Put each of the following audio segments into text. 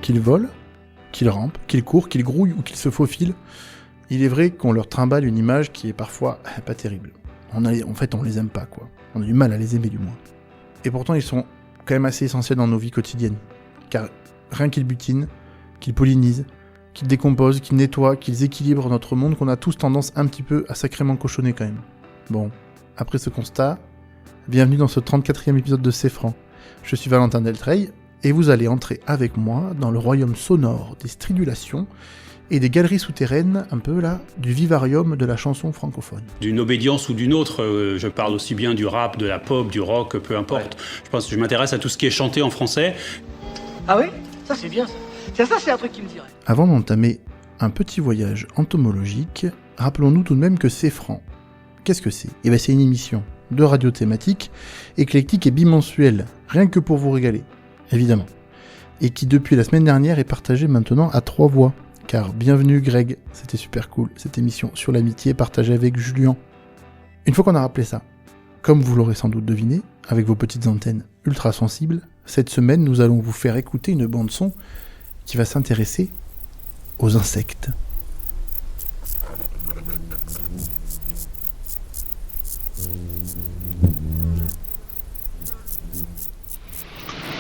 qu'ils volent, qu'ils rampent, qu'ils courent, qu'ils grouillent ou qu'ils se faufilent, il est vrai qu'on leur trimballe une image qui est parfois pas terrible. En fait, on les aime pas, quoi. On a du mal à les aimer, du moins. Et pourtant, ils sont quand même assez essentiels dans nos vies quotidiennes. Car rien qu'ils butinent, qu'ils pollinisent, qu'ils décomposent, qu'ils nettoient, qu'ils équilibrent notre monde, qu'on a tous tendance un petit peu à sacrément cochonner quand même. Bon, après ce constat, bienvenue dans ce 34e épisode de C'est Franc. Je suis Valentin Deltreil, et vous allez entrer avec moi dans le royaume sonore des stridulations et des galeries souterraines, un peu là, du vivarium de la chanson francophone. D'une obédience ou d'une autre, je parle aussi bien du rap, de la pop, du rock, peu importe. Ouais. Je pense que je m'intéresse à tout ce qui est chanté en français. Ah oui ? Ça c'est bien ça. Ça c'est un truc qui me dirait. Avant d'entamer un petit voyage entomologique, rappelons-nous tout de même que C'est Franc. Qu'est-ce que c'est ? Eh bien c'est une émission de radio thématique, éclectique et bimensuelle, rien que pour vous régaler, évidemment. Et qui depuis la semaine dernière est partagée maintenant à 3 voix. Car bienvenue Greg, c'était super cool, cette émission sur l'amitié partagée avec Julien. Une fois qu'on a rappelé ça, comme vous l'aurez sans doute deviné, avec vos petites antennes ultra sensibles, cette semaine nous allons vous faire écouter une bande son qui va s'intéresser aux insectes.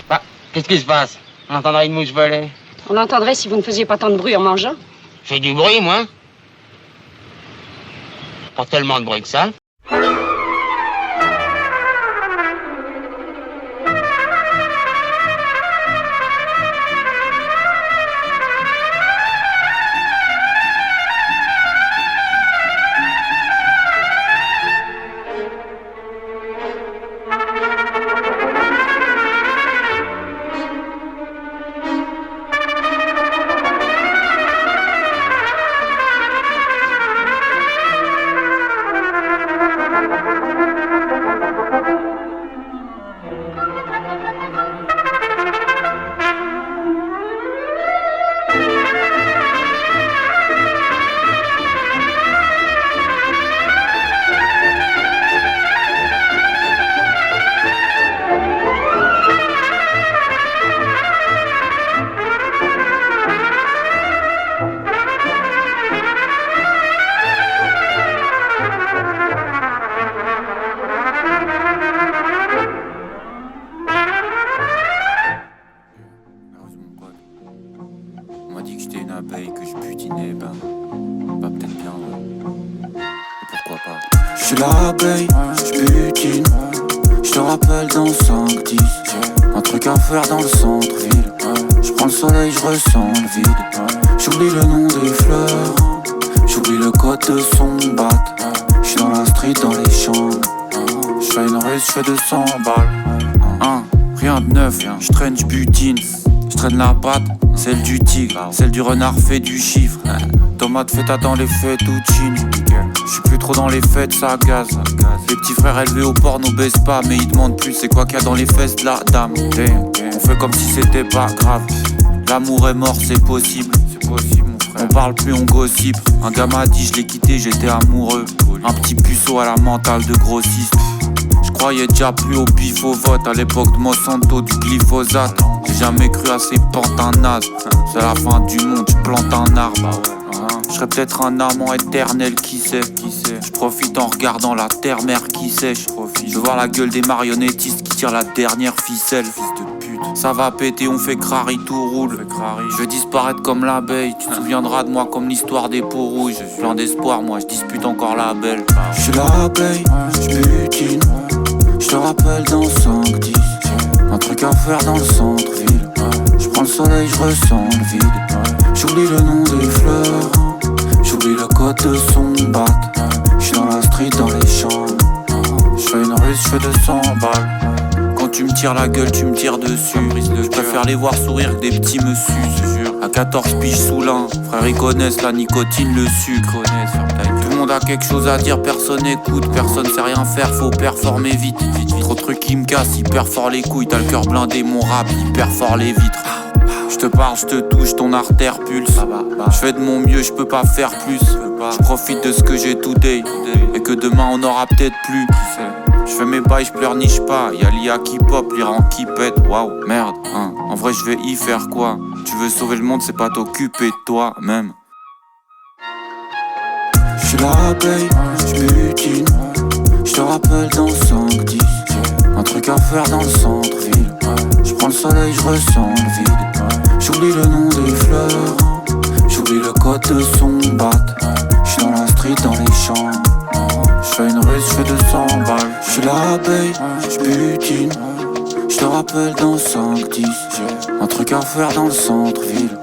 Bah, qu'est-ce qui se passe ? On entendrait une mouche voler. On l'entendrait si vous ne faisiez pas tant de bruit en mangeant. J'ai du bruit, moi. Pas tellement de bruit que ça. Dans le centre-ville, je prends le soleil, je ressens le vide. J'oublie le nom des fleurs, j'oublie le code de son bat. J'suis dans la street, dans les champs. J'fais une rue, j'fais 200 balles. Rien de neuf, j'traîne, j'butine. J'traîne la patte, celle du tigre, celle du renard fait du chiffre. Tomate fait attends les fettuccine. J'suis plus trop dans les fêtes, ça gaze. Les petits frères élevés au port n'obèsent pas, mais ils demandent plus c'est quoi qu'il y a dans les fesses de la dame. On fait comme si c'était pas grave. L'amour est mort, c'est possible. Mon frère. On parle plus, on gossip. Un gars m'a dit je l'ai quitté, j'étais amoureux. Un petit puceau à la mentale de grossiste. Je croyais déjà plus au bif au vote. À l'époque de Monsanto, du glyphosate. J'ai jamais cru à ces pantins nazes. C'est la fin du monde, je plante un arbre. Je serais peut-être un amant éternel, qui sait. Je profite en regardant la terre-mère qui sèche. Je vois la gueule des marionnettistes qui tirent la dernière ficelle. Fils de pute. Ça va péter, on fait crari, tout roule. Je vais disparaître comme l'abeille. Tu te souviendras de moi comme l'histoire des peaux rouges. Plein d'espoir, moi je dispute encore la belle. Je suis l'abeille, je butine. Je te rappelle dans 5-10. Un truc à faire dans le centre-ville. Je prends le soleil, je ressens le vide. J'oublie le nom des fleurs, j'oublie le code de son bat. J'suis dans la street, dans les champs. J'fais une rue, j'fais 200 balles. Quand tu me tires la gueule, tu me tires dessus. Je préfère les voir sourire que des petits me sucent. À 14 piges sous l'un, frère ils connaissent la nicotine, le sucre. Tout le monde a quelque chose à dire, personne n'écoute. Personne sait rien faire, faut performer vite. Trop de trucs qui me cassent, hyper fort les couilles. T'as le cœur blindé, mon rap, hyper fort les vitres. Je te parle, je te touche, ton artère pulse. Je fais de mon mieux, je peux pas faire plus. Je profite de ce que j'ai today. Et que demain on aura peut-être plus. Je fais mes bails, je pleurniche pas. Y'a l'IA qui pop, l'Iran qui pète. Waouh, merde, hein. En vrai je vais y faire quoi? Tu veux sauver le monde, c'est pas t'occuper de toi-même. J'suis la abeille, j'butine. J'te rappelle dans 5-10. Un truc à faire dans le centre-ville. J'prends le soleil, j'ressens le vide. J'oublie le nom des fleurs. J'oublie le code de son bat. J'suis dans la street, dans les champs. J'fais une ruse, j'fais 200 balles. J'suis la abeille, j'butine. J'te rappelle dans 5-10. Un truc à faire dans le centre-ville.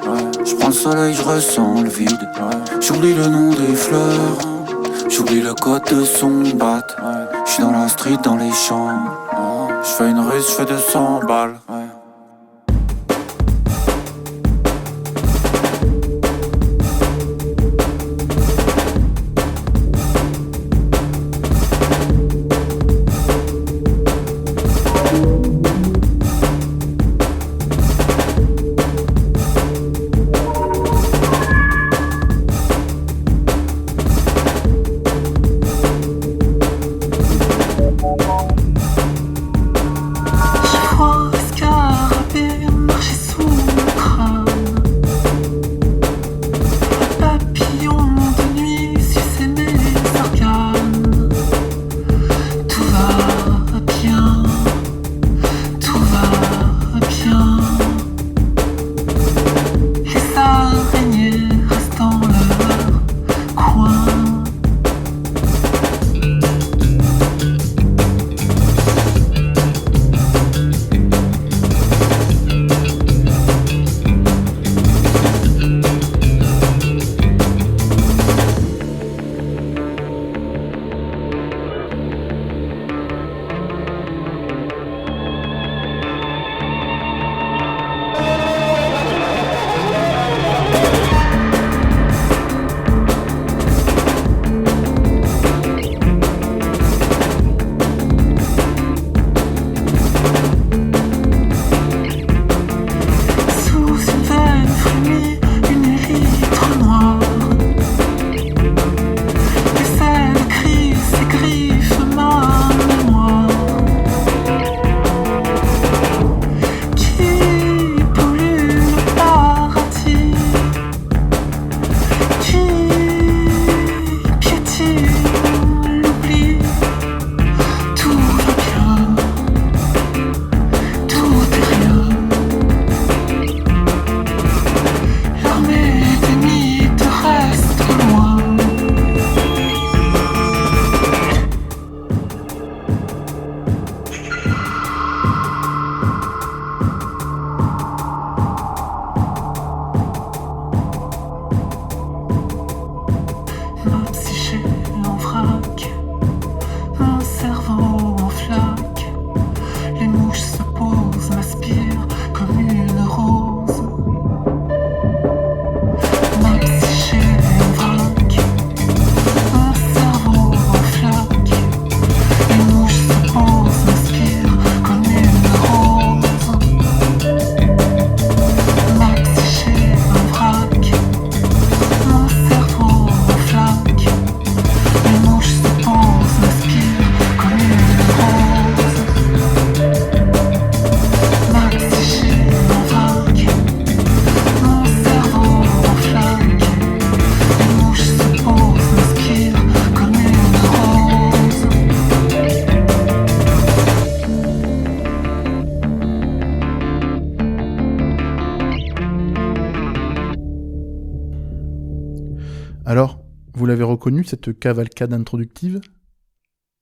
J'prends le soleil, j'ressens le vide. J'oublie le nom des fleurs. J'oublie le code de son bat. J'suis dans la street, dans les champs. J'fais une ruse, j'fais 200 balles. Alors, vous l'avez reconnu, cette cavalcade introductive?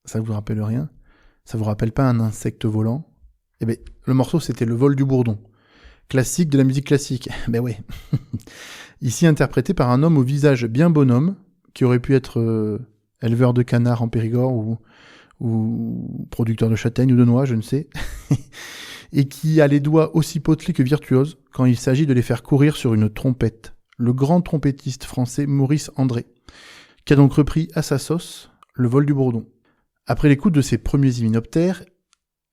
Ça vous rappelle rien? Ça vous rappelle pas un insecte volant? Eh ben, le morceau, c'était Le vol du bourdon. Classique de la musique classique. Ben ouais. Ici interprété par un homme au visage bien bonhomme, qui aurait pu être éleveur de canards en Périgord ou producteur de châtaignes ou de noix, je ne sais. Et qui a les doigts aussi potelés que virtuoses quand il s'agit de les faire courir sur une trompette. Le grand trompettiste français Maurice André, qui a donc repris à sa sauce Le vol du bourdon. Après l'écoute de ses premiers hyménoptères,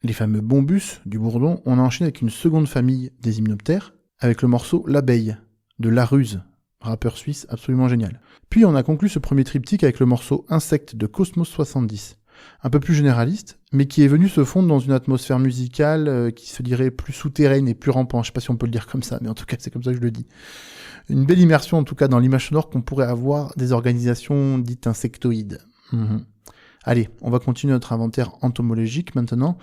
les fameux bombus du bourdon, on a enchaîné avec une seconde famille des hyménoptères, avec le morceau L'abeille, de La Ruse, rappeur suisse absolument génial. Puis on a conclu ce premier triptyque avec le morceau Insecte de Cosmos 70. un peu plus généraliste, mais qui est venu se fondre dans une atmosphère musicale qui se dirait plus souterraine et plus rampante. Je sais pas si on peut le dire comme ça, mais en tout cas, c'est comme ça que je le dis. Une belle immersion, en tout cas, dans l'image sonore qu'on pourrait avoir des organisations dites insectoïdes. Allez, on va continuer notre inventaire entomologique maintenant,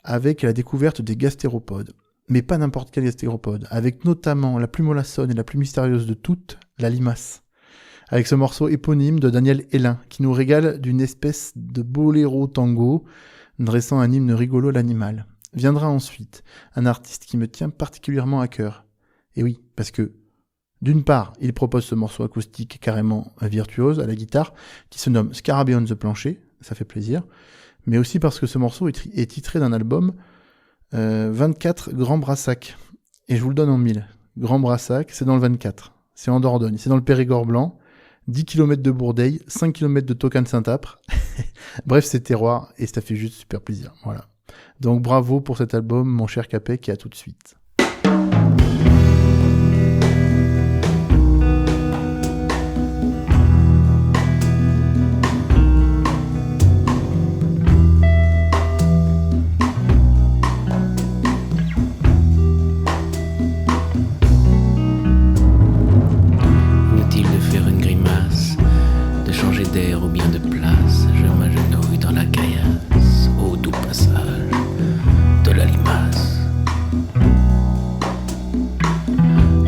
avec la découverte des gastéropodes. Mais pas n'importe quel gastéropode, avec notamment la plus mollassonne et la plus mystérieuse de toutes, la limace. Avec ce morceau éponyme de Daniel Hélin, qui nous régale d'une espèce de boléro tango, dressant un hymne rigolo à l'animal. Viendra ensuite un artiste qui me tient particulièrement à cœur. Et oui, parce que, d'une part, il propose ce morceau acoustique carrément virtuose à la guitare, qui se nomme Scarabée on the Plancher, ça fait plaisir, mais aussi parce que ce morceau est titré d'un album 24 Grand Brassac. Et je vous le donne en 1000. Grand Brassac, c'est dans le 24. C'est en Dordogne, c'est dans le Périgord blanc. 10 km de Bourdeil, 5 km de Tocan Saint-Apre. Bref, c'est terroir et ça fait juste super plaisir. Voilà. Donc bravo pour cet album, mon cher Capek, et à tout de suite. Ou bien de place, je m'agenouille dans la caillasse, au doux passage de la limace.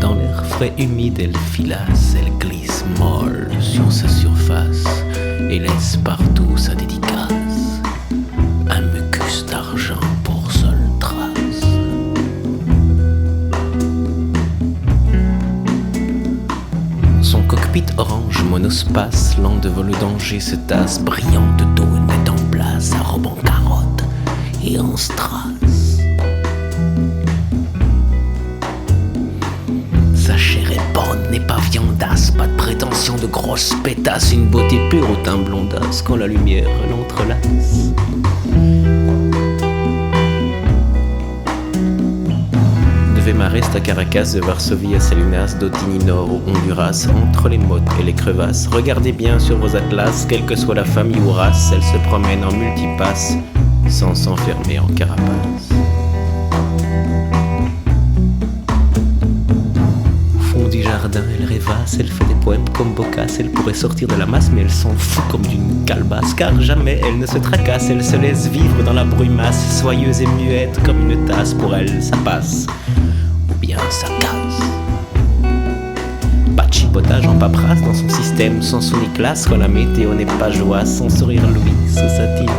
Dans l'air frais humide, elle filasse, elle glisse molle sur sa surface et laisse partout sa dédicace, un mucus d'argent pour seule trace. Son cockpit orange monospace, lent de vol danger, se tasse, brillant de dos, elle met en place sa robe en carotte et en strass. Sa chair est bonne, n'est pas viandasse, pas de prétention de grosse pétasse, une beauté pure au teint blondasse quand la lumière l'entrelace. Marest à Caracas, de Varsovie à Salinas, d'Otini Nord au Honduras, entre les mottes et les crevasses. Regardez bien sur vos atlas, quelle que soit la famille ou race, elle se promène en multipasse, sans s'enfermer en carapace. Au fond du jardin, elle rêvasse, elle fait des poèmes comme Boccace, elle pourrait sortir de la masse, mais elle s'en fout comme d'une calebasse, car jamais elle ne se tracasse, elle se laisse vivre dans la brumasse, soyeuse et muette comme une tasse, pour elle ça passe. Bien ça casse. Pas de chipotage en paperasse dans son système, sans son ni classe, quand la météo n'est pas joie, son sourire Louis sous sa tinesse.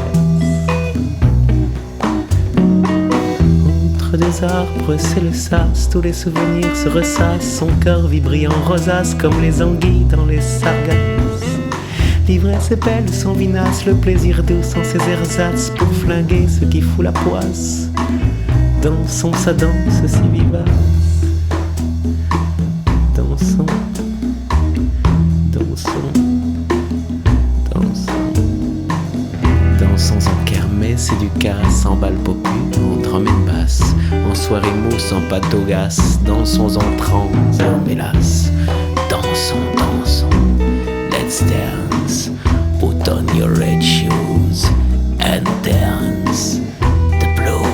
Entre deux arbres, c'est le sas, tous les souvenirs se ressassent, son cœur vibre en rosace comme les anguilles dans les sargasses. L'ivresse est belle, son vinasse, le plaisir doux sans ses ersatz, pour flinguer ce qui fout la poisse. Dansons sa danse si vivace. Dansons, dansons, dansons. Dansons en kermesse et du casse, en bal popu, en drum and bass, en soirée mousse, en patogas. Dansons en transe, en mélasse. Dansons, dansons, let's dance. Put on your red shoes and dance the blues.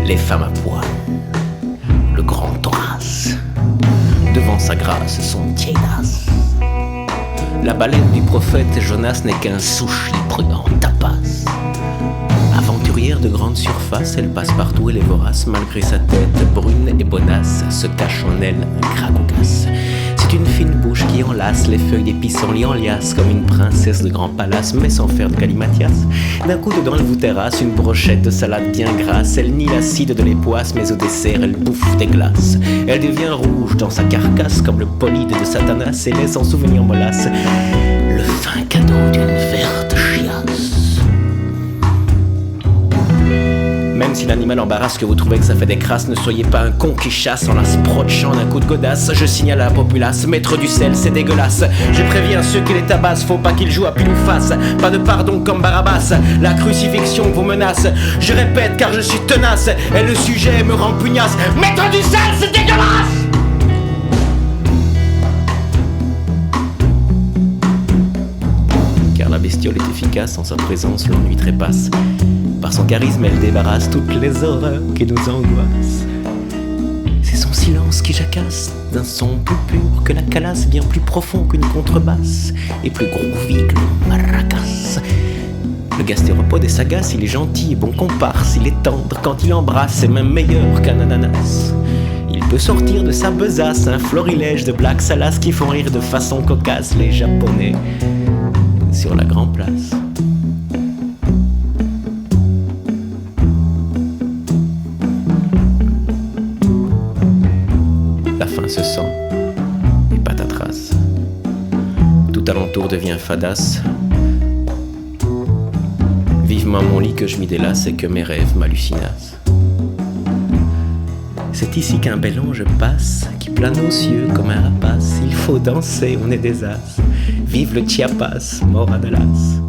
Les femmes à poil, le grand Horace, devant sa grâce sont tiédas. La baleine du prophète Jonas n'est qu'un sushi prudent tapas. Aventurière de grande surface, elle passe partout, elle est vorace, malgré sa tête brune et bonasse, se cache en elle un cracoucasse. C'est une fine bouche rouge qui enlace les feuilles des pissenlits en liasse comme une princesse de grand palace, mais sans faire de galimatias. D'un coup dedans elle vous terrasse une brochette de salade bien grasse. Elle nie l'acide de l'époisse, mais au dessert elle bouffe des glaces. Elle devient rouge dans sa carcasse comme le bolide de Satanas et laisse en souvenir mollasse le fin cadeau d'une verte chiasse. Même si l'animal embarrasse, que vous trouvez que ça fait des crasses, ne soyez pas un con qui chasse en la sprotchant d'un coup de godasse. Je signale à la populace, maître du sel, c'est dégueulasse. Je préviens ceux qui les tabassent, faut pas qu'ils jouent à pile ou face. Pas de pardon comme Barabbas, la crucifixion vous menace. Je répète car je suis tenace, et le sujet me rend pugnace. Maître du sel, c'est dégueulasse! Car la bestiole est efficace, en sa présence l'ennui trépasse. Par son charisme, elle débarrasse toutes les horreurs qui nous angoissent. C'est son silence qui jacasse d'un son plus pur que la calasse, bien plus profond qu'une contrebasse et plus groovy que le maracas. Le gastéropode est sagace, il est gentil et bon comparse, il est tendre quand il embrasse, c'est même meilleur qu'un ananas. Il peut sortir de sa besace un florilège de black salas qui font rire de façon cocasse les Japonais sur la Grand Place. Se sent et patatras. Tout alentour devient fadasse. Vivement mon lit que je m'y délasse et que mes rêves m'hallucinassent. C'est ici qu'un bel ange passe, qui plane aux cieux comme un rapace. Il faut danser, on est des as. Vive le Chiapas, mort à Dallas.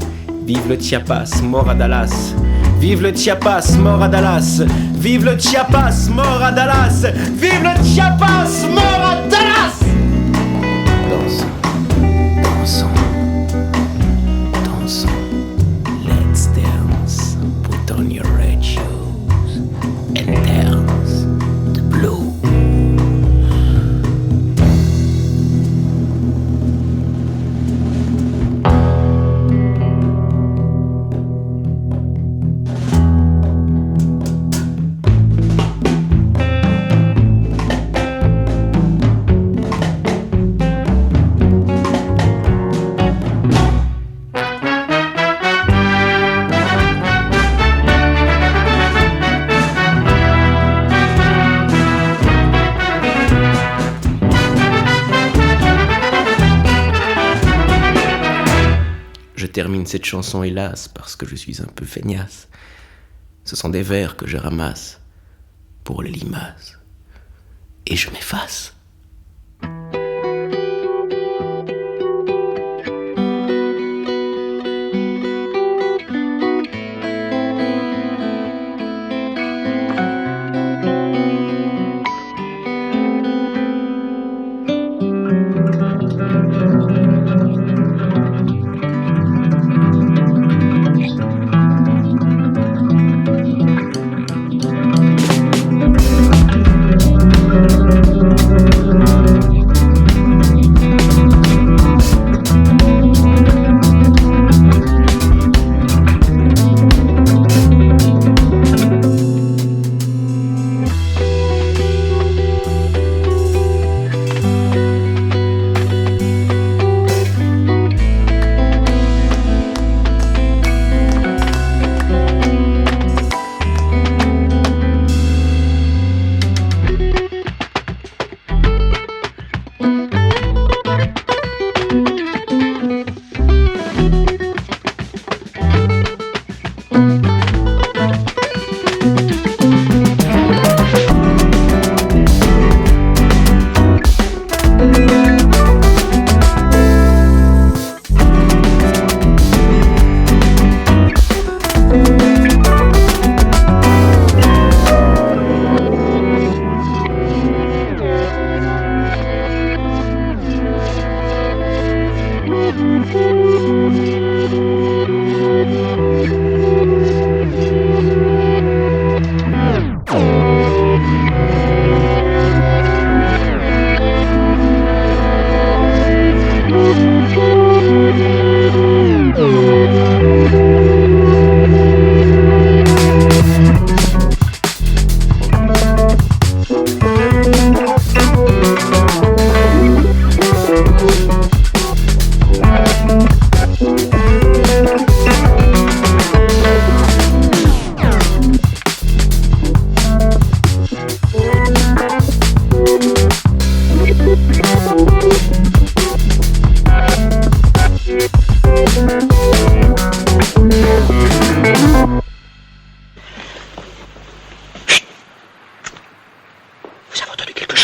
Vive le Chiapas, mort à Dallas. Vive le Chiapas, mort à Dallas. Vive le Chiapas, mort à Dallas. Vive le Chiapas, mort à Dallas. Dansons, dansons, dansons. Let's dance. Put on your red shoes and dance the blues. Termine cette chanson hélas parce que je suis un peu feignasse. Ce sont des vers que je ramasse pour les limaces et je m'efface.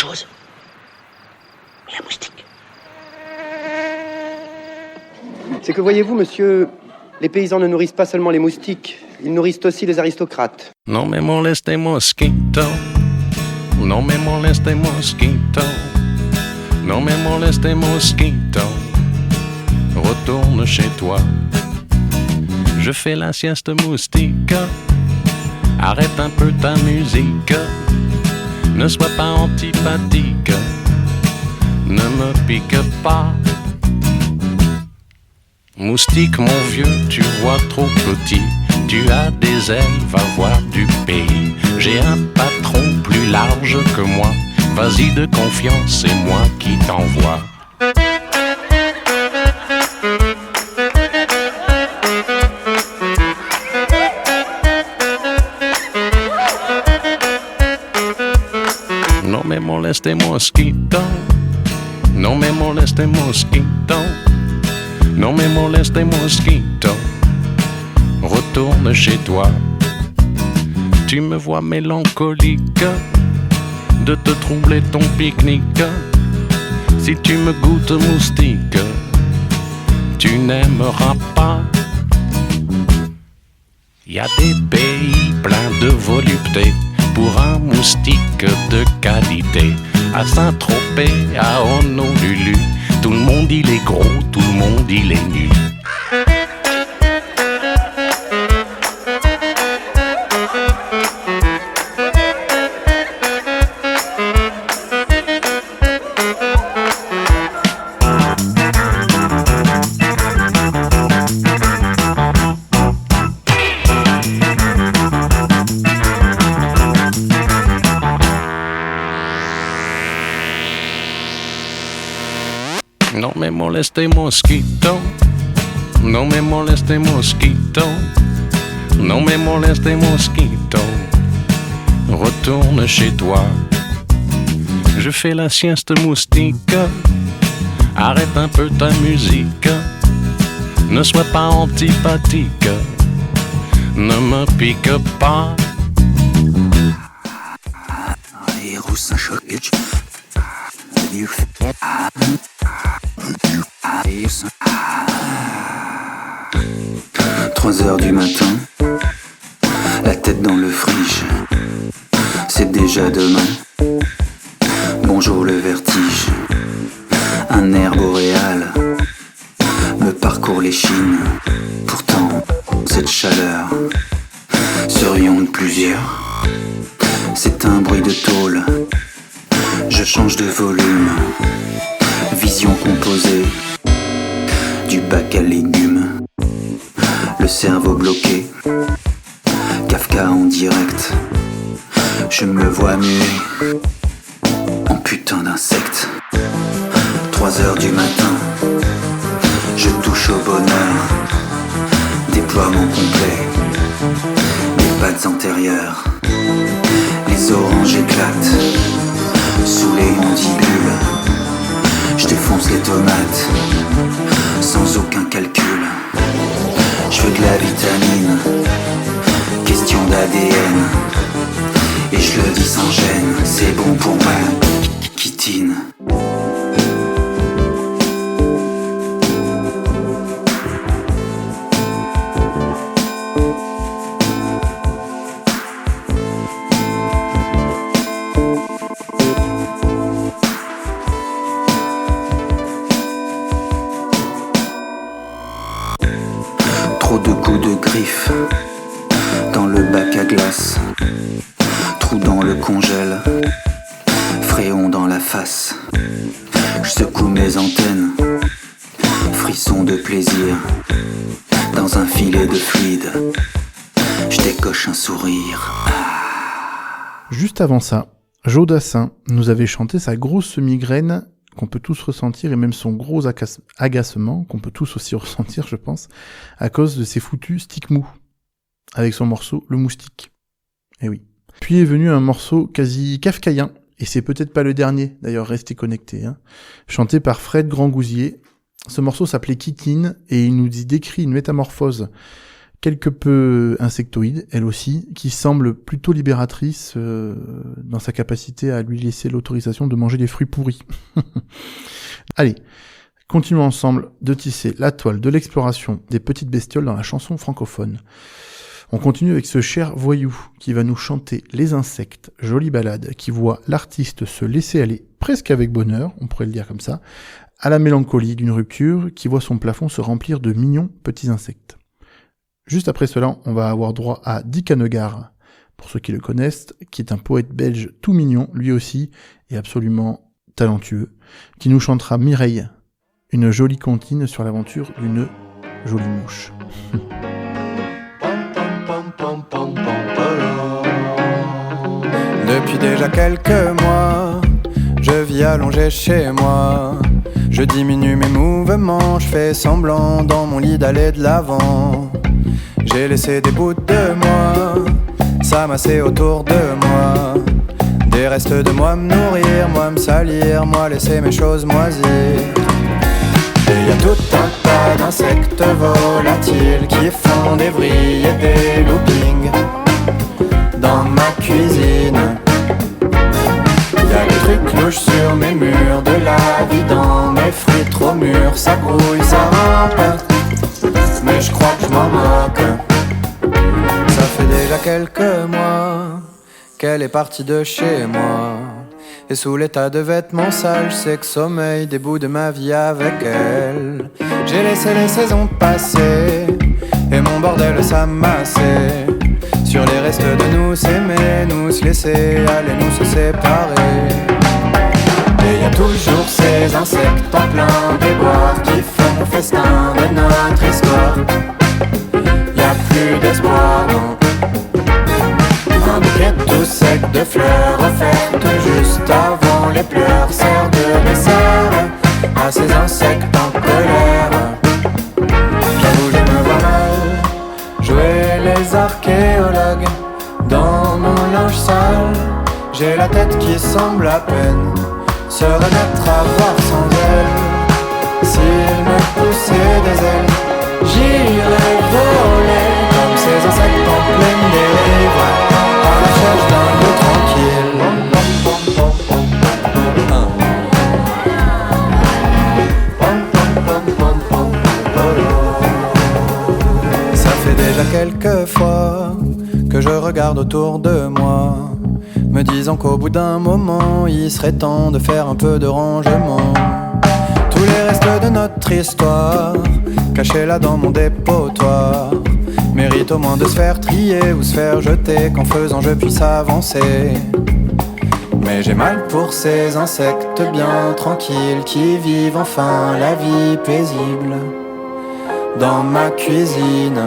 chose. Mais un moustique. C'est que voyez-vous, monsieur, les paysans ne nourrissent pas seulement les moustiques, ils nourrissent aussi les aristocrates. No me moleste mosquito, no me moleste mosquito, no me moleste mosquito, retourne chez toi. Je fais la sieste moustique, arrête un peu ta musique, ne sois pas antipathique, ne me pique pas. Moustique mon vieux, tu vois trop petit, tu as des ailes, va voir du pays. J'ai un patron plus large que moi, vas-y de confiance, c'est moi qui t'envoie. No me moleste mosquito, no me moleste mosquito, no me moleste mosquito, retourne chez toi. Tu me vois mélancolique de te troubler ton pique-nique. Si tu me goûtes moustique, tu n'aimeras pas. Y a des pays pleins de volupté pour un moustique de qualité. À Saint-Tropez, à Honolulu, tout le monde il est gros, tout le monde il est nu. No me moleste mosquito, no me moleste mosquito, no me moleste mosquito, retourne chez toi. Je fais la sieste moustique, arrête un peu ta musique, ne sois pas antipathique, ne me pique pas. Trois heures du matin, la tête dans le frige, c'est déjà demain. Bonjour le vertige, un air boréal me parcourt l'échine. Pourtant, cette chaleur, serions-nous plusieurs? C'est un bruit de tôle, je change de volume. Vision composée du bac à légumes. Le cerveau bloqué, Kafka en direct. Je me vois muet en putain d'insecte. 3 heures du matin, je touche au bonheur. Déploiement complet, les pattes antérieures. Les oranges éclatent sous les mandibules. Je défonce les tomates sans aucun calcul. Je veux de la vitamine, question d'ADN. Et je le dis sans gêne, c'est bon pour ma chitine. Trop de coups de griffe dans le bac à glace. Trou dans le congèle, fréon dans la face. Je secoue mes antennes, frisson de plaisir. Dans un filet de fluide, je décoche un sourire. Juste avant ça, Joe Dassin nous avait chanté sa grosse migraine qu'on peut tous ressentir, et même son gros agacement, qu'on peut tous aussi ressentir, je pense, à cause de ses foutus sticks mous, avec son morceau Le Moustique. Eh oui. Puis est venu un morceau quasi kafkaïen, et c'est peut-être pas le dernier, d'ailleurs restez connectés, hein, chanté par Fred Grandgousier. Ce morceau s'appelait Kitine, et il nous y décrit une métamorphose quelque peu insectoïde, elle aussi, qui semble plutôt libératrice dans sa capacité à lui laisser l'autorisation de manger des fruits pourris. Allez, continuons ensemble de tisser la toile de l'exploration des petites bestioles dans la chanson francophone. On continue avec ce cher voyou qui va nous chanter Les insectes, jolie balade, qui voit l'artiste se laisser aller presque avec bonheur, on pourrait le dire comme ça, à la mélancolie d'une rupture qui voit son plafond se remplir de mignons petits insectes. Juste après cela, on va avoir droit à Dick Hanegar, pour ceux qui le connaissent, qui est un poète belge tout mignon, lui aussi, et absolument talentueux, qui nous chantera Mireille, une jolie comptine sur l'aventure d'une jolie mouche. Depuis déjà quelques mois, je vis allongé chez moi. Je diminue mes mouvements, je fais semblant dans mon lit d'aller de l'avant. J'ai laissé des bouts de moi s'amasser autour de moi. Des restes de moi me nourrir, moi me salir, moi laisser mes choses moisir. Et y a tout un tas d'insectes volatiles qui font des vrilles et des loopings dans ma cuisine. Y'a des trucs louches sur mes murs, de la vie dans mes fruits trop mûrs. Ça grouille, ça rampe, mais je crois que je m'en moque. Ça fait déjà quelques mois qu'elle est partie de chez moi. Et sous les tas de vêtements sales, je sais que sommeil des bouts de ma vie avec elle. J'ai laissé les saisons passer et mon bordel s'amasser sur les restes de nous s'aimer, nous se laisser aller, nous se séparer. Et y a toujours ces insectes en plein déboire qui font le festin de notre histoire. Y a plus d'espoir, non. Un bouquet tout sec de fleurs offertes juste avant les pleurs sert de dessert à ces insectes en colère. J'avoue je me vois mal jouer les archéologues dans mon linge sale. J'ai la tête qui semble à peine se remettre à voir sans elle. S'il me poussait des ailes, j'irais voler comme ces insectes en pleine dérive, à la recherche d'un lieu tranquille. Ça fait déjà quelques fois que je regarde autour de moi, me disant qu'au bout d'un moment, il serait temps de faire un peu de rangement. Tous les restes de notre histoire, cachés là dans mon dépotoir, méritent au moins de se faire trier ou se faire jeter, qu'en faisant je puisse avancer. Mais j'ai mal pour ces insectes bien tranquilles qui vivent enfin la vie paisible dans ma cuisine.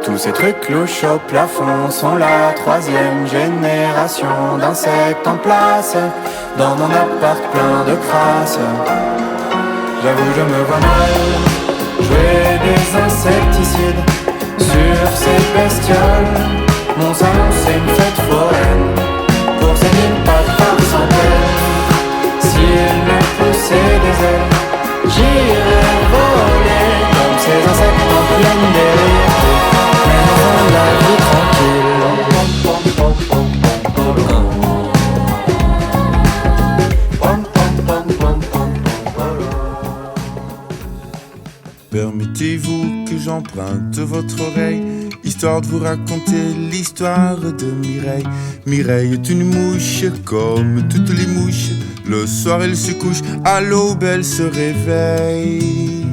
Tous ces trucs louches au plafond sont la troisième génération d'insectes en place dans mon appart plein de crasse. J'avoue je me vois mal jouer des insecticides sur ces bestioles. Mon salon c'est une fête foraine pour ces 1000 pattes par centaines. S'il me poussait des ailes, j'irais voler comme ces insectes en pleine dérive, mais dans la vie tranquille. Permettez-vous que j'emprunte votre oreille, histoire de vous raconter l'histoire de Mireille. Mireille est une mouche comme toutes les mouches. Le soir elle se couche, à l'aube elle se réveille.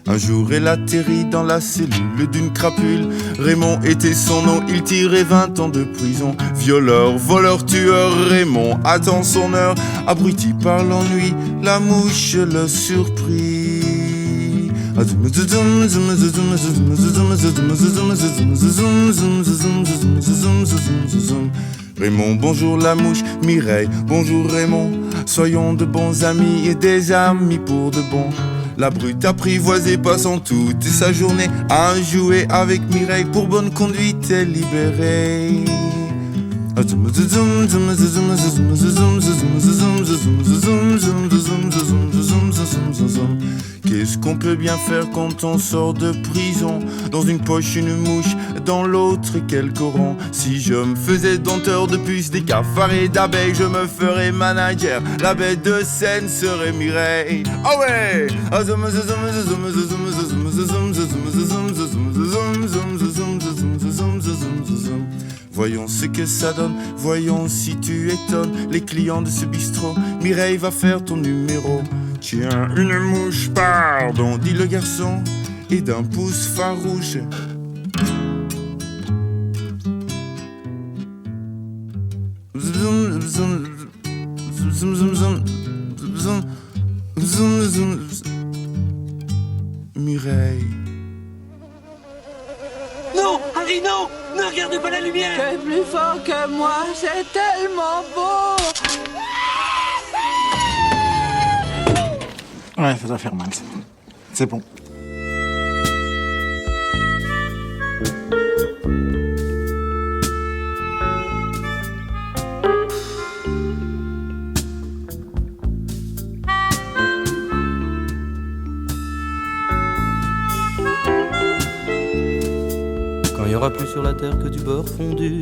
Un jour elle atterrit dans la cellule d'une crapule. Raymond était son nom, il tirait 20 ans de prison. Violeur, voleur, tueur, Raymond attend son heure. Abruti par l'ennui, la mouche le surprit. Raymond, bonjour la mouche, Mireille, bonjour Raymond. Soyons de bons amis et des amis pour de bon. La brute apprivoisée passant toute sa journée à jouer avec Mireille pour bonne conduite et libérée. Qu'est-ce qu'on peut bien faire quand on sort de prison? Dans une poche une mouche, dans l'autre quelques ronds. Si je me faisais dompteur de puces, des cafards et d'abeilles, je me ferais manager. La bête de scène serait Mireille. Ah ouais! Voyons ce que ça donne, voyons si tu étonnes les clients de ce bistrot. Mireille va faire ton numéro. Tiens, une mouche, pardon, dit le garçon, et d'un pouce farouche. Mireille. Non, Harry, non! Ne regarde pas la lumière! Tu es plus fort que moi, c'est tellement beau! Ouais, ça doit faire mal, ça. C'est bon. Quand il n'y aura plus sur la terre que du beurre fondu,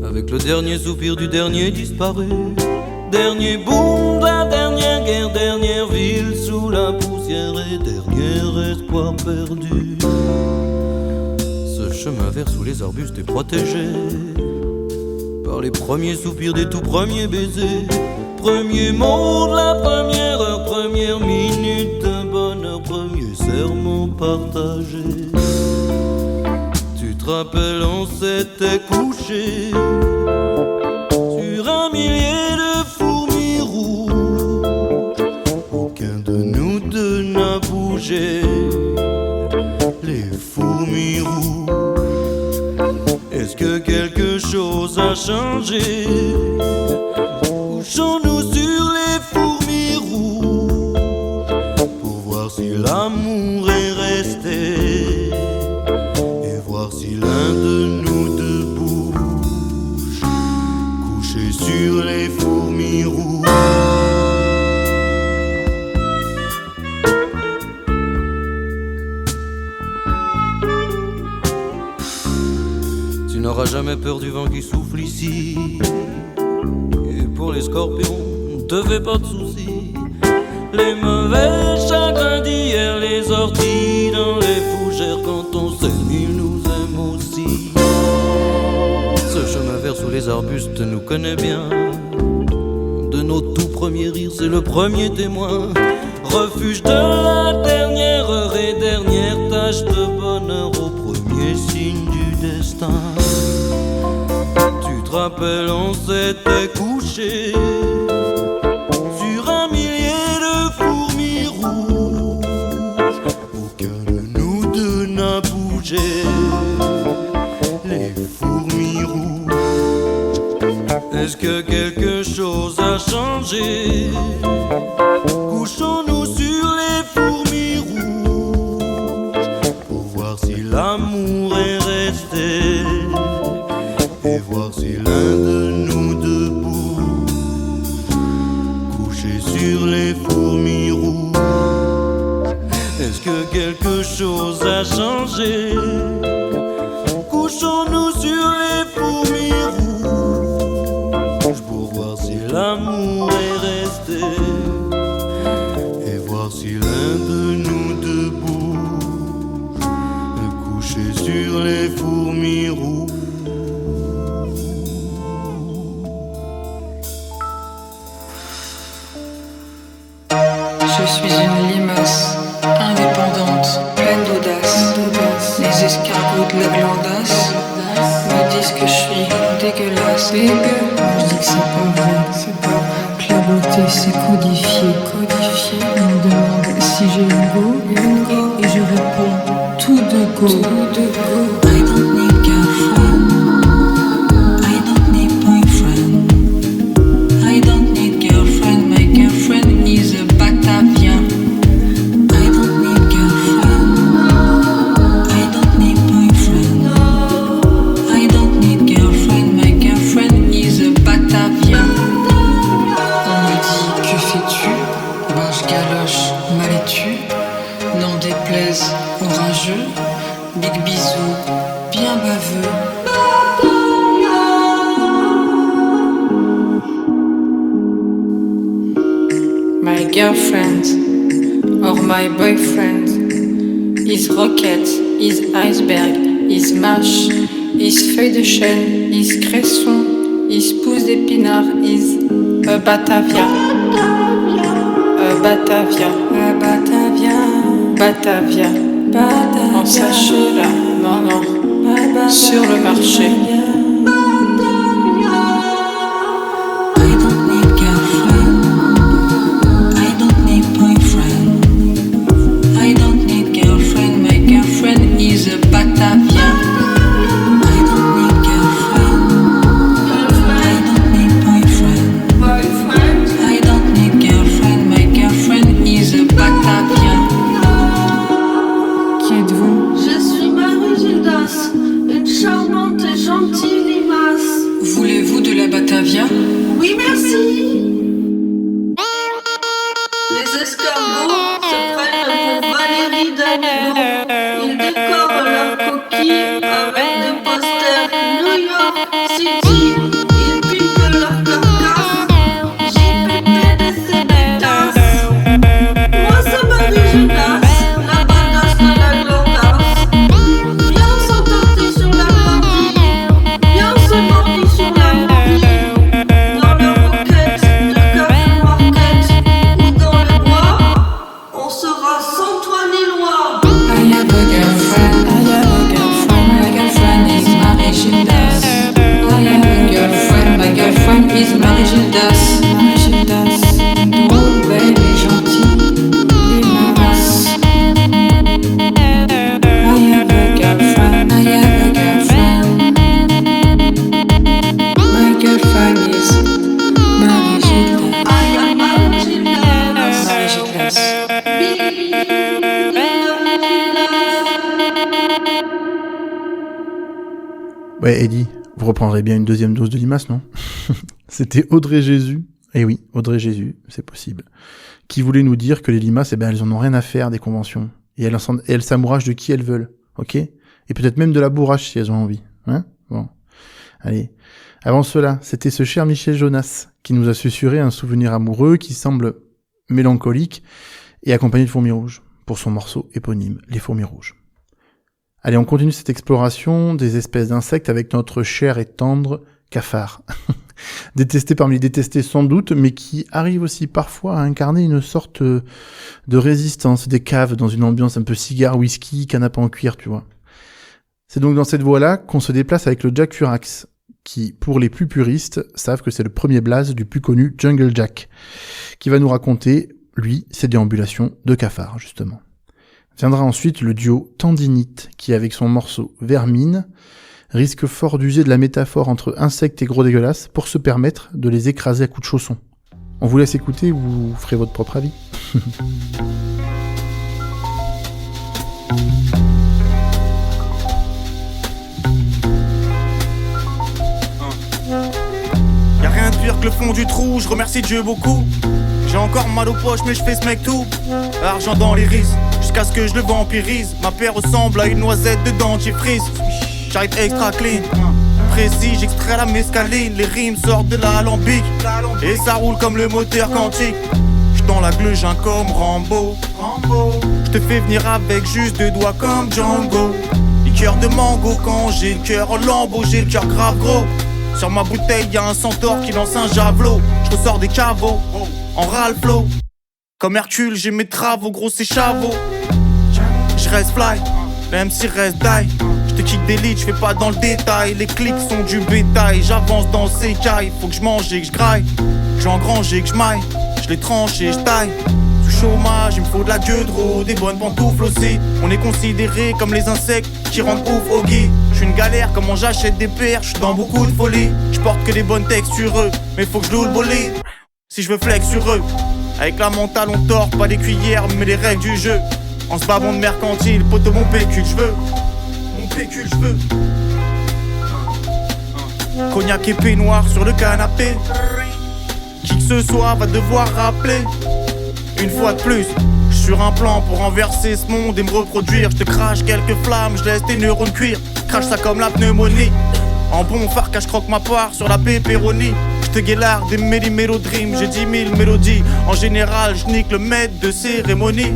avec le dernier soupir du dernier disparu, dernier boom de la dernière guerre, dernière ville sous la poussière et dernier espoir perdu. Ce chemin vert sous les arbustes est protégé par les premiers soupirs des tout premiers baisers. Premier mot de la première heure, première minute d'un bonheur, premier serment partagé. Tu te rappelles, on s'était couché sur un millier de fourmis rouges. Aucun de nous deux n'a bougé. Les fourmis rouges. Est-ce que quelque chose a changé? Couchons-nous sur les fourmis rouges pour voir si l'amour est resté et voir si l'un de nous deux bouge. Couché sur les fourmis rouges. Tu n'auras jamais peur du vent qui souffle ici. Et pour les scorpions, ne te fais pas de soucis. Les mauvais chagrins d'hier, les orties dans les fougères. Quand on s'aime, ils nous aiment aussi. Ce chemin vert sous les arbustes nous connaît bien. De nos tout premiers rires, c'est le premier témoin. Refuge de la dernière heure et dernière tâche de bonheur au premier signe du destin. Tu te rappelles, on s'était couché sur un millier de fourmis rouges. Aucun de nous deux n'a bougé. Les fourmis rouges. Est-ce que quelque chose a changé? Couchons-nous sur les fourmis rouges pour voir si l'amour est resté et voir si l'un de nous deux bouge. Couché sur les fourmis rouges. Est-ce que quelque chose a changé? Couchons-nous sur les fourmis rouges pour voir si l'amour est resté et voir si l'un de nous deux bouge. Couché sur les fourmis rouges. Je suis une limace, indépendante, pleine d'audace. Les escargots de la glandasse me disent que je suis dégueulasse. Moi je dis que c'est pas vrai, que la beauté c'est codifié. On me demande si j'ai une go, et je réponds tout de go. I don't need girlfriend, I don't need boyfriend, I don't need girlfriend, my girlfriend is a Batavia. I don't need girlfriend, I don't need boyfriend, I don't need girlfriend, n'en déplaise orageux, big bisous, bien baveux. My girlfriend or my boyfriend is rocket, is iceberg, is marche, is feuille de chêne, is cresson, is pousse d'épinard, is a Batavia, a Batavia, a Batavia, Batavia, Batavia, en sachet là, non non, sur le marché. Is a Batavia. I don't need girlfriend. I don't need boyfriend. I don't need girlfriend. My girlfriend is a Batavia. Qui êtes-vous? Je suis Marie Gildas, une charmante et gentille limace. Voulez-vous de la Batavia? Oui, merci. Les escargots se prennent pour Valérie Damido. Ils décorent leurs coquilles avec des posters New York City. Ils piquent leur carcasse. JPP des tasses. Moi c'est Marie Gildas, la badass de la glandasse. Viens s'entorter sur la bandille, viens se mordir sur la bandille. Dans le roquette, le café market ou dans le bois, on sera sans toi ni loi. I have a girlfriend, my girlfriend is Marie Gildas. I have a girlfriend, my girlfriend is Marie Gildas. Drôle, belle et gentille, limace. I have a girlfriend, my girlfriend is Marie Gildas. I am Marie Gildas. Marie Gildas. Ouais, Eddie, vous reprendrez bien une deuxième dose de limace, non? C'était Audrey Jésus. Eh oui, Audrey Jésus, c'est possible. Qui voulait nous dire que les limaces, eh ben, elles en ont rien à faire des conventions. Et elles s'amouragent de qui elles veulent. Ok? Et peut-être même de la bourrache si elles ont envie. Hein? Bon. Allez. Avant cela, c'était ce cher Michel Jonas qui nous a susurré un souvenir amoureux qui semble mélancolique et accompagné de fourmis rouges pour son morceau éponyme, Les fourmis rouges. Allez, on continue cette exploration des espèces d'insectes avec notre cher et tendre cafard. Détesté parmi les détestés sans doute, mais qui arrive aussi parfois à incarner une sorte de résistance des caves dans une ambiance un peu cigare, whisky, canapé en cuir, tu vois. C'est donc dans cette voie-là qu'on se déplace avec le Jack Furax, qui, pour les plus puristes, savent que c'est le premier blaze du plus connu Jungle Jack, qui va nous raconter, lui, ses déambulations de cafard, justement. Viendra ensuite le duo Tendinite, qui avec son morceau Vermine, risque fort d'user de la métaphore entre insectes et gros dégueulasses pour se permettre de les écraser à coups de chaussons. On vous laisse écouter, vous ferez votre propre avis. Y'a rien de pire que le fond du trou, je remercie Dieu beaucoup. J'ai encore mal aux poches mais je fais ce mec tout. Argent dans les rises, jusqu'à ce que je le vampirise. Ma paire ressemble à une noisette de dentifrice. J'arrive extra clean, précis, j'extrais la mescaline. Les rimes sortent de l'alambic et ça roule comme le moteur quantique. J'tends la gleugin comme Rambo. J'te fais venir avec juste 2 doigts comme Django. Liqueur de mango quand j'ai le cœur en lambeau. J'ai le cœur grave gros. Sur ma bouteille y'a un centaure qui lance un javelot. J'ressors des caveaux en râle-flow. Comme Hercule j'ai mes travaux, gros c'est chavot. J'reste fly, le MC reste die. J'te kick d'élite, j'fais pas dans le détail. Les clics sont du bétail, j'avance dans ces cailles. Faut que j'mange et que j'graille, que j'engrange et que j'maille. J'les tranche et j'taille. Sous chômage, il me faut de la gueudreau, des bonnes pantoufles aussi. On est considérés comme les insectes qui rendent ouf au gui. J'suis une galère, comment j'achète des paires, j'suis dans beaucoup de folie. J'porte que des bonnes textures, mais faut que j'loue le bolide. Si je veux flex sur eux, avec la mentale on tord, pas des cuillères mais les règles du jeu. En ce babon de mercantile, poteau mon pécule j'veux. Mon pécule j'veux. Cognac et peignoir sur le canapé. Qui que ce soit va devoir rappeler. Une fois de plus, je sur un plan pour renverser ce monde et me reproduire. Je te crache quelques flammes, je laisse tes neurones cuire. Crache ça comme la pneumonie. En bon phare, je croque ma part sur la pépéronie. Je te guélarde des mélodreams, j'ai 10 000 mélodies. En général, je nique le maître de cérémonie.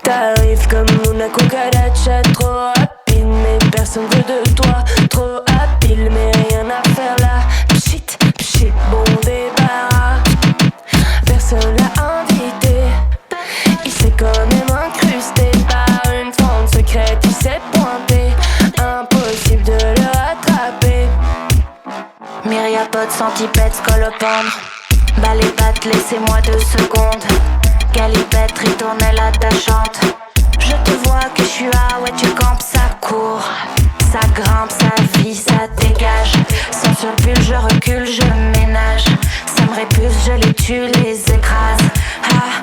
T'arrives comme una cucaracha, trop rapide, mais personne veut de toi. Trop habile, mais rien à faire là. Pchit, pchit, bon débarras. Personne l'a invité. Il s'est quand même incrusté par une fente secrète. Il s'est pointé, impossible de le rattraper. Myriapodes, centipèdes, scolopendres. Bas les pattes, laissez-moi 2 secondes. Galipette, ritournelle attachante. Je te vois que je suis là, ouais tu campes, ça court. Ça grimpe, ça vit, ça dégage. Sans surpull, je recule, je ménage. Ça me répulse, je les tue, les écrase. Ah,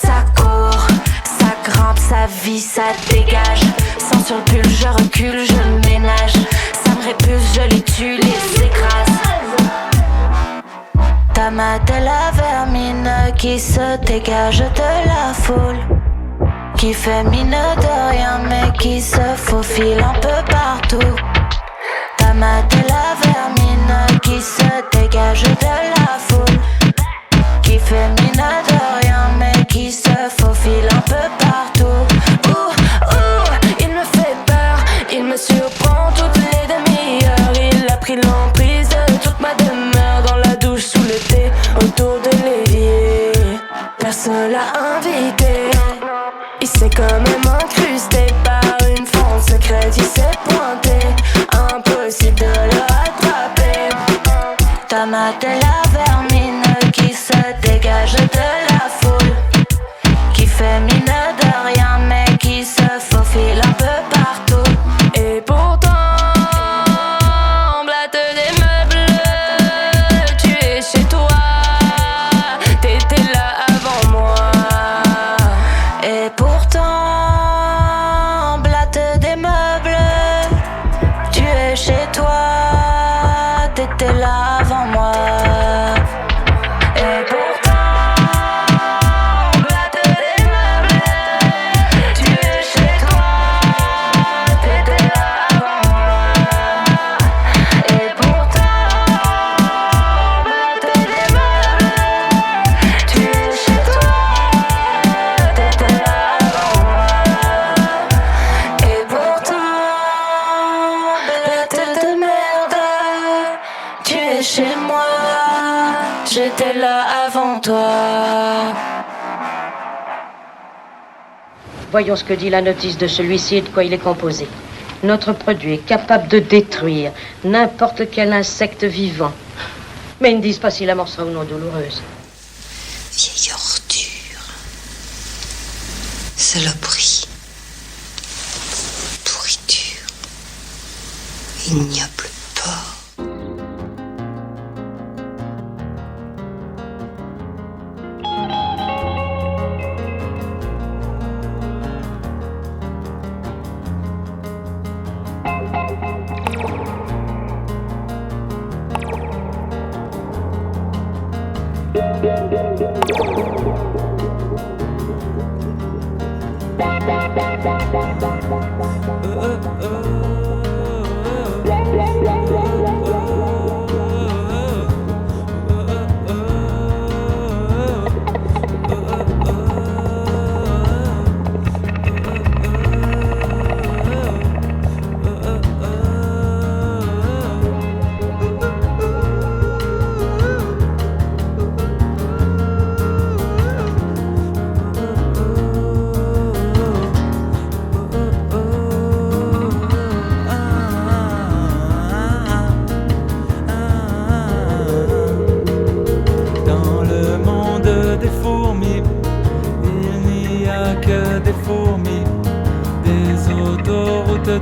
ça court. Ça grimpe, ça vit, ça dégage. Sans surpull, je recule, je ménage. Ça me répulse, je les tue, les écrase. Ta main de la vermine qui se dégage de la foule, qui fait mine de rien mais qui se faufile un peu partout. Ta main de la vermine qui se dégage de la foule, qui fait mine de rien mais qui se faufile un peu partout. Il me fait peur, il me surprend toutes les demi-heures. Il a pris l'emprise de toute ma demeure, dans la douche, sous le thé, autour de l'évier. Personne l'a invité. Il s'est quand même incrusté par une fente secrète. Il s'est pointé, impossible de le rattraper. Ta main de la vermine qui se dégage de la foule, qui fait mine de rien mais qui se faufile un peu partout. Et pourtant, blatte des meubles, tu es chez toi. T'étais là avant moi. Et pourtant, blatte des meubles, tu es chez toi. T'étais là avant moi. Et pourtant, blatte des meubles, tu es chez toi. T'étais là avant moi. Et pourtant, blatte des meubles, tu es chez toi. T'étais là avant moi. Et pourtant, blatte de merde, tu es chez moi. J'étais là avant toi. Voyons ce que dit la notice de celui-ci et de quoi il est composé. Notre produit est capable de détruire n'importe quel insecte vivant. Mais ils ne disent pas si la mort sera ou non douloureuse. Vieille ordure. Saloperie. Pourriture. Ignoble porc.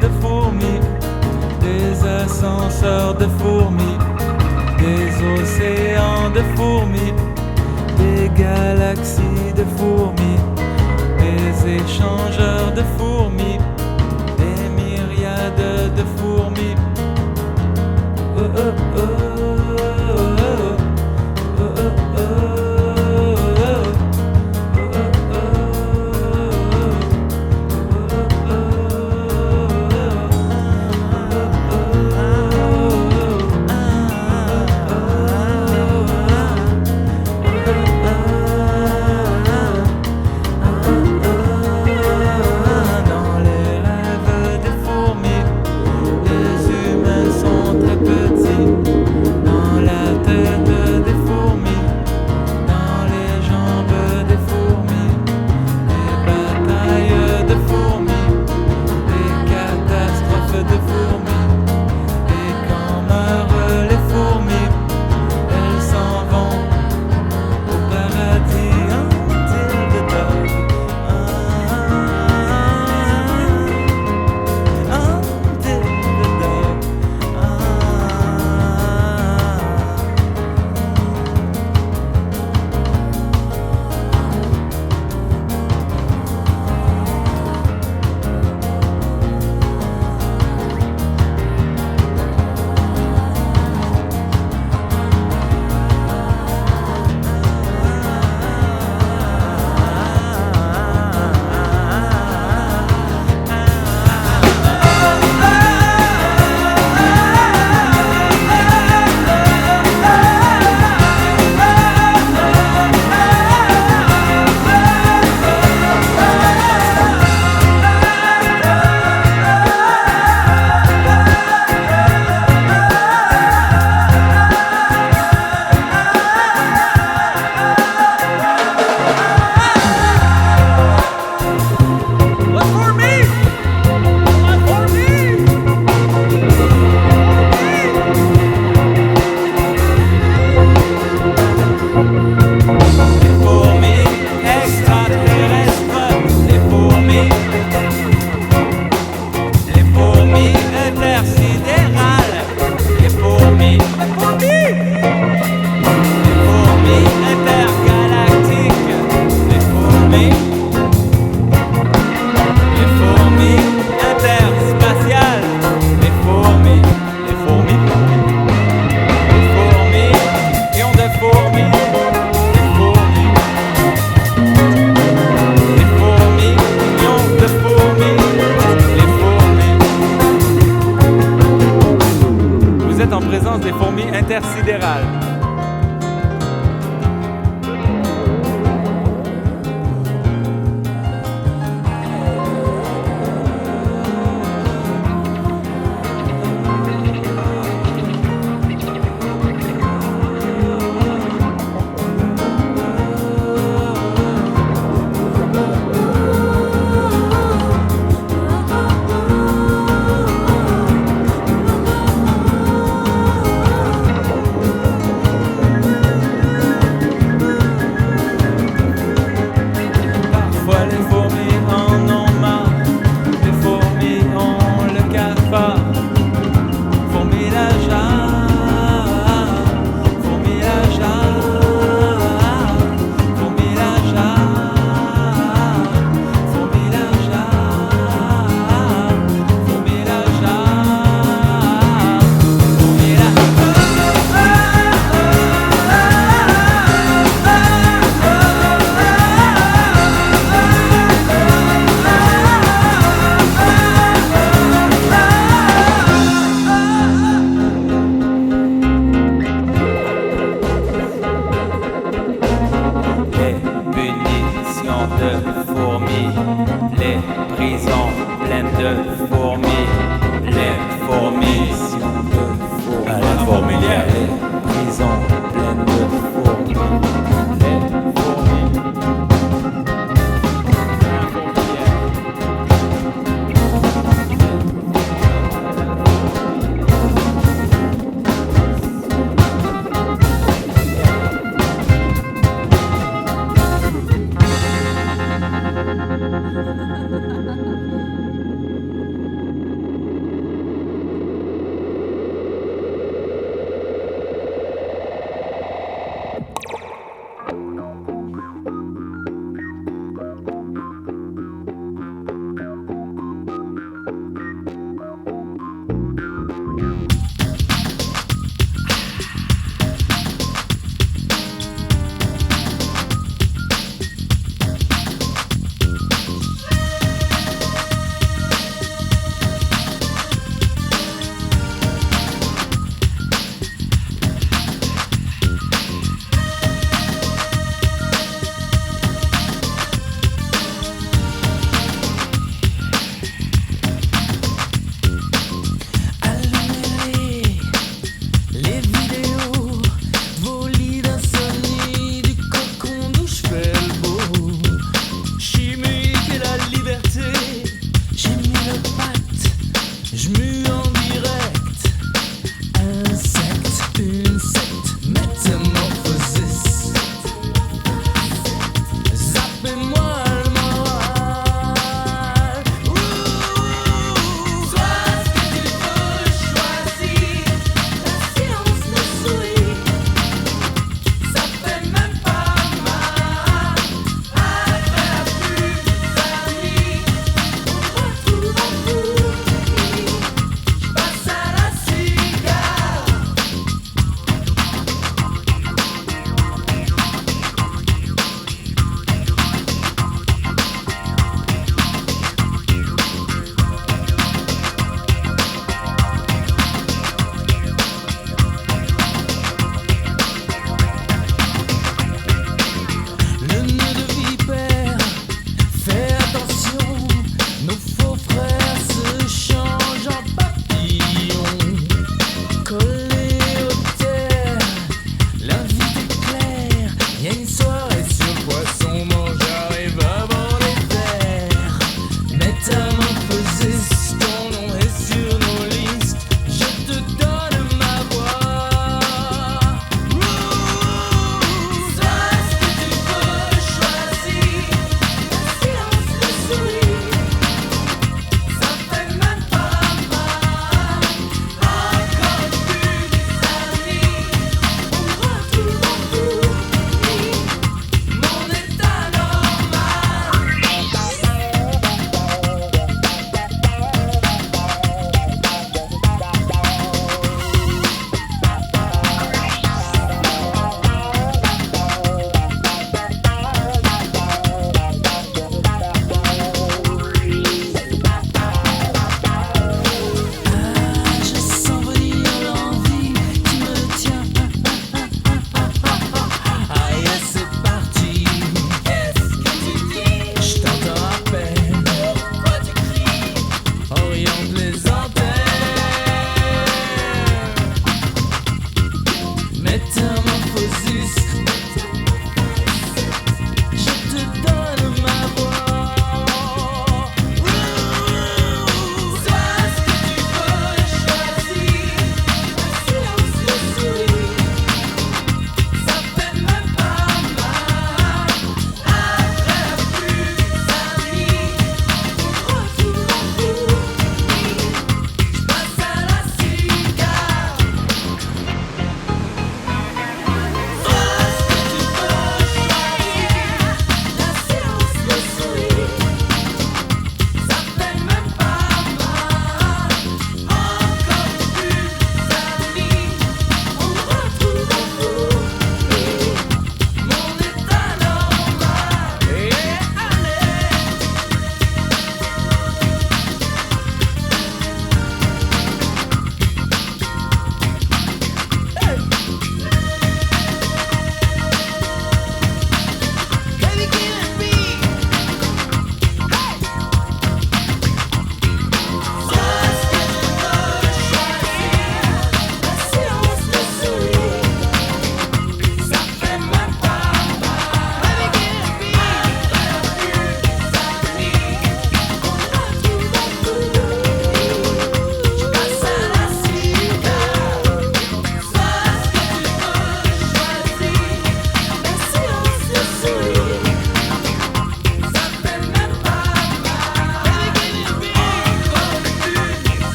de fourmis, des ascenseurs de fourmis, des océans de fourmis, des galaxies de fourmis, des échangeurs de fourmis, des myriades de fourmis. Oh, oh, oh, oh, oh, oh, oh, oh.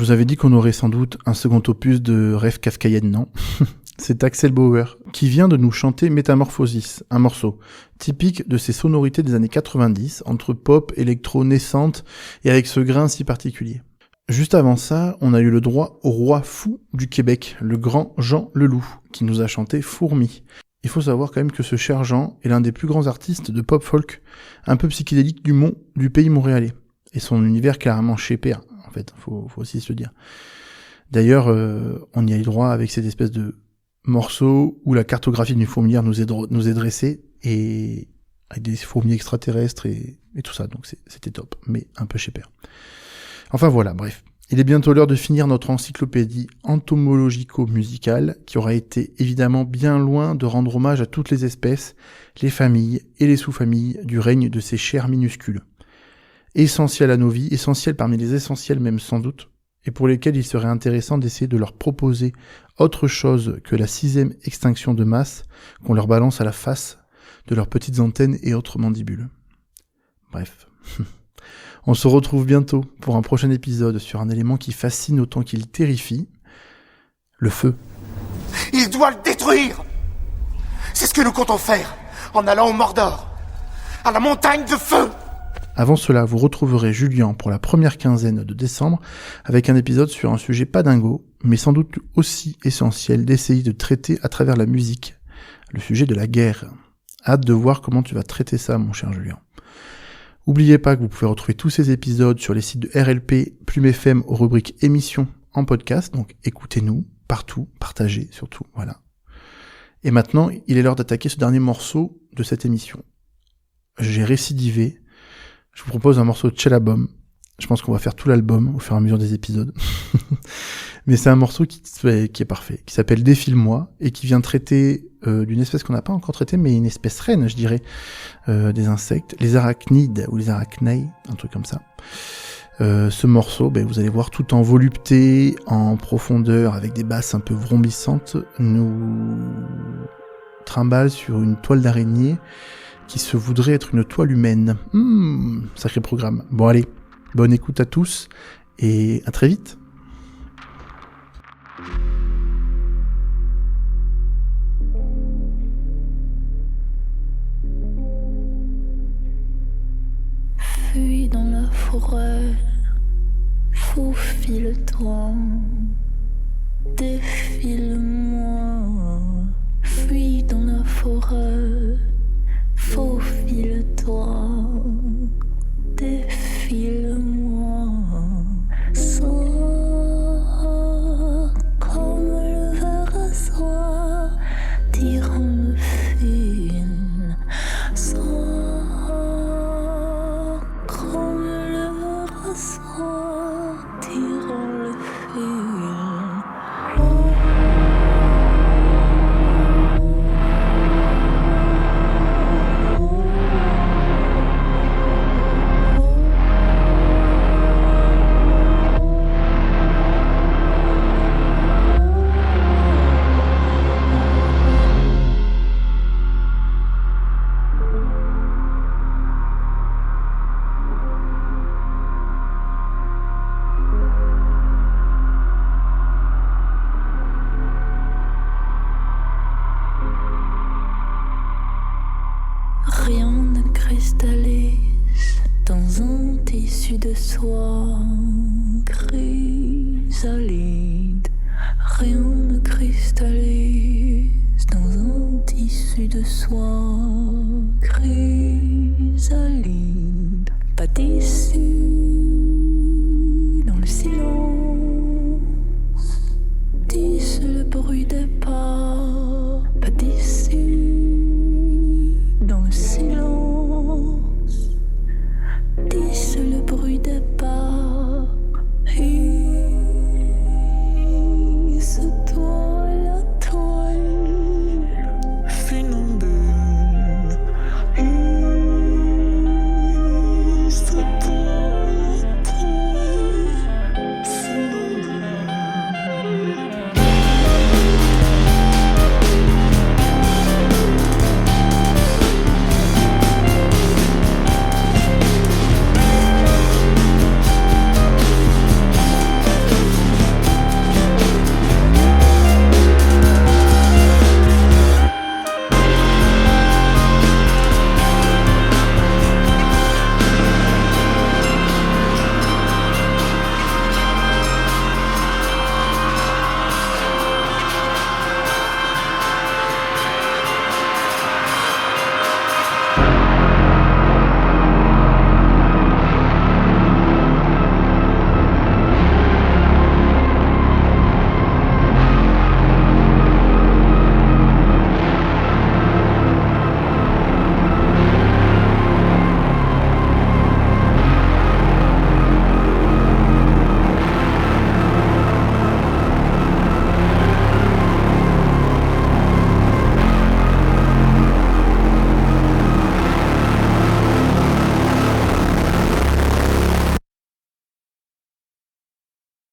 vous avais dit qu'on aurait sans doute un second opus de rêve kafkaïenne, non? C'est Axel Bauer qui vient de nous chanter Métamorphosis, un morceau typique de ces sonorités des années 90, entre pop, électro naissante et avec ce grain si particulier. Juste avant ça, on a eu le droit au roi fou du Québec, le grand Jean Leloup, qui nous a chanté Fourmi. Il faut savoir quand même que ce cher Jean est l'un des plus grands artistes de pop-folk, un peu psychédélique du pays montréalais. Et son univers clairement shapé, en fait, faut aussi se le dire. D'ailleurs, on y a eu droit avec cette espèce de morceau où la cartographie d'une fourmilière nous est dressée, et avec des fourmis extraterrestres et tout ça, donc c'était top, mais un peu shapé. Enfin voilà, bref. Il est bientôt l'heure de finir notre encyclopédie entomologico-musicale, qui aura été évidemment bien loin de rendre hommage à toutes les espèces, les familles et les sous-familles du règne de ces chairs minuscules. Essentiels à nos vies, essentiels parmi les essentiels même sans doute, et pour lesquels il serait intéressant d'essayer de leur proposer autre chose que la 6e extinction de masse qu'on leur balance à la face de leurs petites antennes et autres mandibules. Bref. On se retrouve bientôt pour un prochain épisode sur un élément qui fascine autant qu'il terrifie, le feu. Il doit le détruire! C'est ce que nous comptons faire, en allant au Mordor, à la montagne de feu! Avant cela, vous retrouverez Julien pour la première quinzaine de décembre avec un épisode sur un sujet pas dingo, mais sans doute aussi essentiel d'essayer de traiter à travers la musique, le sujet de la guerre. Hâte de voir comment tu vas traiter ça, mon cher Julien. N'oubliez pas que vous pouvez retrouver tous ces épisodes sur les sites de RLP, Plume FM aux rubriques émissions en podcast, donc écoutez-nous partout, partagez surtout, voilà. Et maintenant, il est l'heure d'attaquer ce dernier morceau de cette émission. J'ai récidivé, je vous propose un morceau de Chelabom. Je pense qu'on va faire tout l'album au fur et à mesure des épisodes. Mais c'est un morceau qui est parfait, qui s'appelle Défile-moi, et qui vient traiter d'une espèce qu'on n'a pas encore traitée, mais une espèce reine, je dirais, des insectes, les arachnides, ou les arachnae, un truc comme ça. Ce morceau, vous allez voir, tout en volupté, en profondeur, avec des basses un peu vrombissantes, nous trimballe sur une toile d'araignée qui se voudrait être une toile humaine. Sacré programme. Bon allez, bonne écoute à tous, et à très vite. Fuis dans la forêt, faufile-toi, défile-moi. Fuis dans la forêt, faufile-toi, défile-moi. Sois comme le ver à soie, tirant le fil. Sois comme le ver à soie, tirant le fil. Rien ne cristallise dans un tissu de soie chrysalide. Rien ne cristallise dans un tissu de soie chrysalide. Pas d'ici